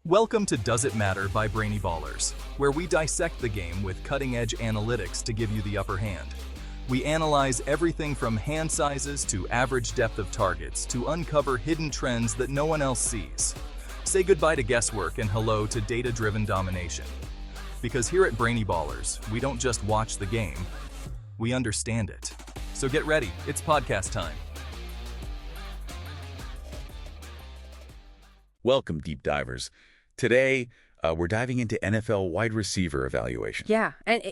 Welcome to Does It Matter by Brainy Ballers, where we dissect the game with cutting-edge analytics to give you the upper hand. We analyze everything from hand sizes to average depth of targets to uncover hidden trends that no one else sees. Say goodbye to guesswork and hello to data-driven domination. Because here at Brainy Ballers, we don't just watch the game, we understand it. So get ready, it's podcast time. Welcome, deep divers. Today, we're diving into NFL wide receiver evaluation. Yeah, and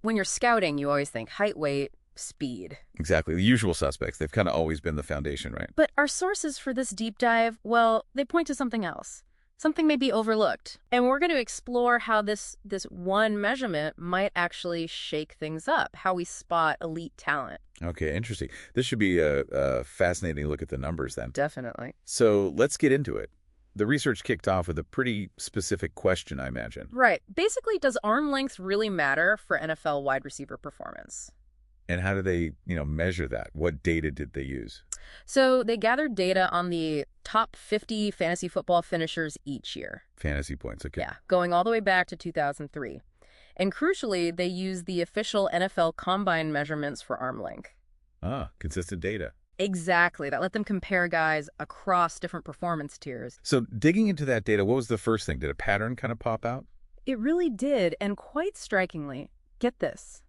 when you're scouting, you always think height, weight, speed. Exactly, the usual suspects. They've kind of always been the foundation, right? But our sources for this deep dive, well, they point to something else. Something may be overlooked. And we're going to explore how this one measurement might actually shake things up, how we spot elite talent. Okay, interesting. This should be a fascinating look at the numbers then. Definitely. So let's get into it. The research kicked off with a pretty specific question, I imagine. Right. Basically, does arm length really matter for NFL wide receiver performance? And how do they, measure that? What data did they use? So they gathered data on the top 50 fantasy football finishers each year. Fantasy points, okay. Yeah, going all the way back to 2003. And crucially, they used the official NFL Combine measurements for arm length. Ah, consistent data. Exactly. That let them compare guys across different performance tiers. So digging into that data, what was the first thing? Did a pattern kind of pop out? It really did, and quite strikingly, get this,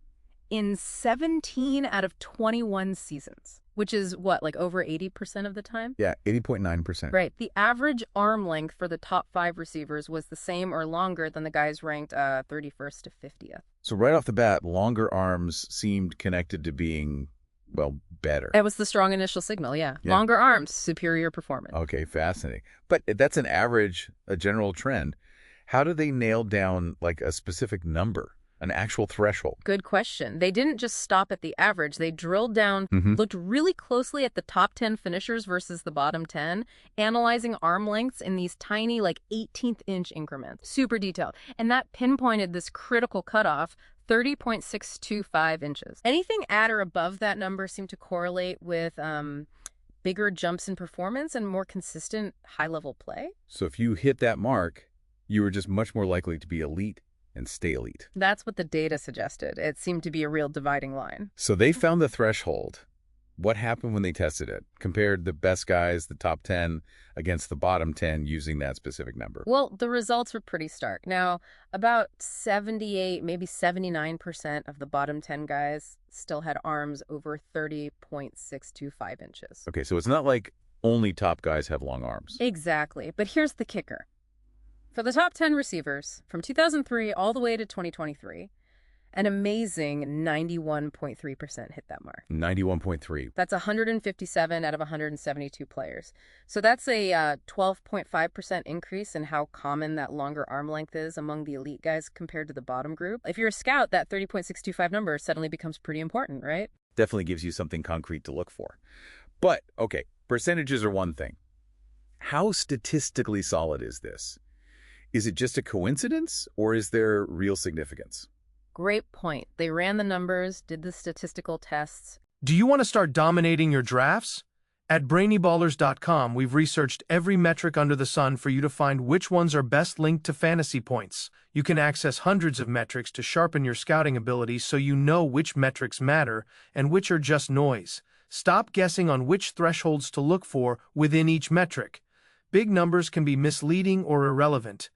in 17 out of 21 seasons, which is what, over 80% of the time? Yeah, 80.9%. Right. The average arm length for the top 5 receivers was the same or longer than the guys ranked 31st to 50th. So right off the bat, longer arms seemed connected to being, better. That was the strong initial signal, yeah. Longer arms, superior performance. Okay, fascinating. But that's an average, a general trend. How do they nail down a specific number, an actual threshold? Good question. They didn't just stop at the average. They drilled down, looked really closely at the top 10 finishers versus the bottom 10, analyzing arm lengths in these tiny 18th-inch increments. Super detailed. And that pinpointed this critical cutoff, 30.625 inches. Anything at or above that number seemed to correlate with bigger jumps in performance and more consistent high-level play. So if you hit that mark, you were just much more likely to be elite and stay elite. That's what the data suggested. It seemed to be a real dividing line. So they found the threshold. What happened when they tested it? Compared the best guys, the top 10, against the bottom 10 using that specific number? Well, the results were pretty stark. Now, about 78, maybe 79% of the bottom 10 guys still had arms over 30.625 inches. Okay, so it's not like only top guys have long arms. Exactly. But here's the kicker. For the top 10 receivers, from 2003 all the way to 2023, an amazing 91.3% hit that mark. 91.3. That's 157 out of 172 players. So that's a 12.5% increase in how common that longer arm length is among the elite guys compared to the bottom group. If you're a scout, that 30.625 number suddenly becomes pretty important, right? Definitely gives you something concrete to look for. But, okay, percentages are one thing. How statistically solid is this? Is it just a coincidence, or is there real significance? Great point. They ran the numbers, did the statistical tests. Do you want to start dominating your drafts? At BrainyBallers.com, we've researched every metric under the sun for you to find which ones are best linked to fantasy points. You can access hundreds of metrics to sharpen your scouting abilities so you know which metrics matter and which are just noise. Stop guessing on which thresholds to look for within each metric. Big numbers can be misleading or irrelevant.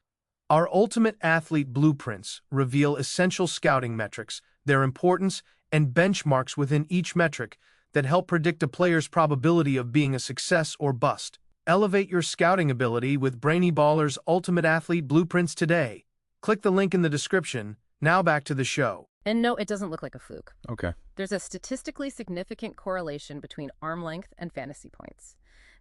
Our Ultimate Athlete Blueprints reveal essential scouting metrics, their importance, and benchmarks within each metric that help predict a player's probability of being a success or bust. Elevate your scouting ability with Brainy Ballers Ultimate Athlete Blueprints today. Click the link in the description. Now back to the show. And no, it doesn't look like a fluke. Okay. There's a statistically significant correlation between arm length and fantasy points.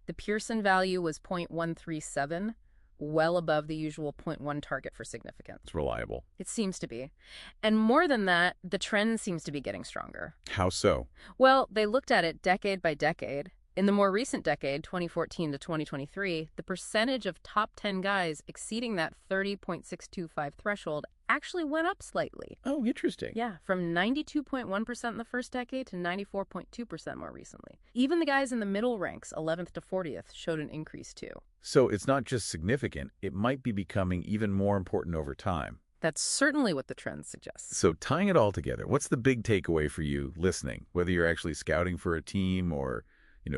The Pearson value was 0.137, well above the usual 0.1 target for significance. It's reliable. It seems to be. And more than that, the trend seems to be getting stronger. How so? Well, they looked at it decade by decade. In the more recent decade, 2014 to 2023, the percentage of top 10 guys exceeding that 30.625 threshold actually went up slightly. Oh, interesting. Yeah, from 92.1% in the first decade to 94.2% more recently. Even the guys in the middle ranks, 11th to 40th, showed an increase too. So it's not just significant, it might be becoming even more important over time. That's certainly what the trend suggests. So tying it all together, what's the big takeaway for you listening, whether you're actually scouting for a team or,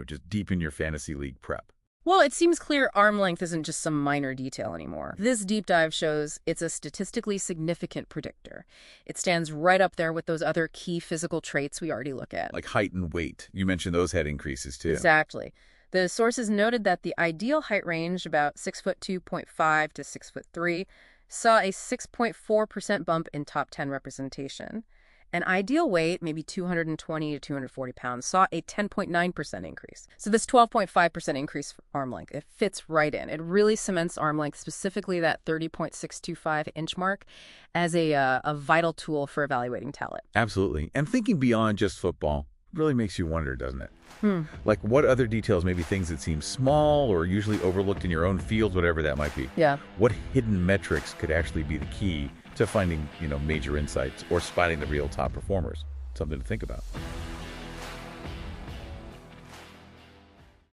just deep in your fantasy league prep? Well, it seems clear arm length isn't just some minor detail anymore. This deep dive shows it's a statistically significant predictor. It stands right up there with those other key physical traits we already look at. Like height and weight. You mentioned those had increases too. Exactly. The sources noted that the ideal height range, about 6'2.5" to 6'3", saw a 6.4% bump in top 10 representation. An ideal weight, maybe 220 to 240 pounds, saw a 10.9% increase. So this 12.5% increase for arm length, it fits right in. It really cements arm length, specifically that 30.625-inch mark, as a vital tool for evaluating talent. Absolutely. And thinking beyond just football really makes you wonder, doesn't it? Like what other details, maybe things that seem small or usually overlooked in your own field, whatever that might be. Yeah. What hidden metrics could actually be the key to finding, major insights or spotting the real top performers? Something to think about.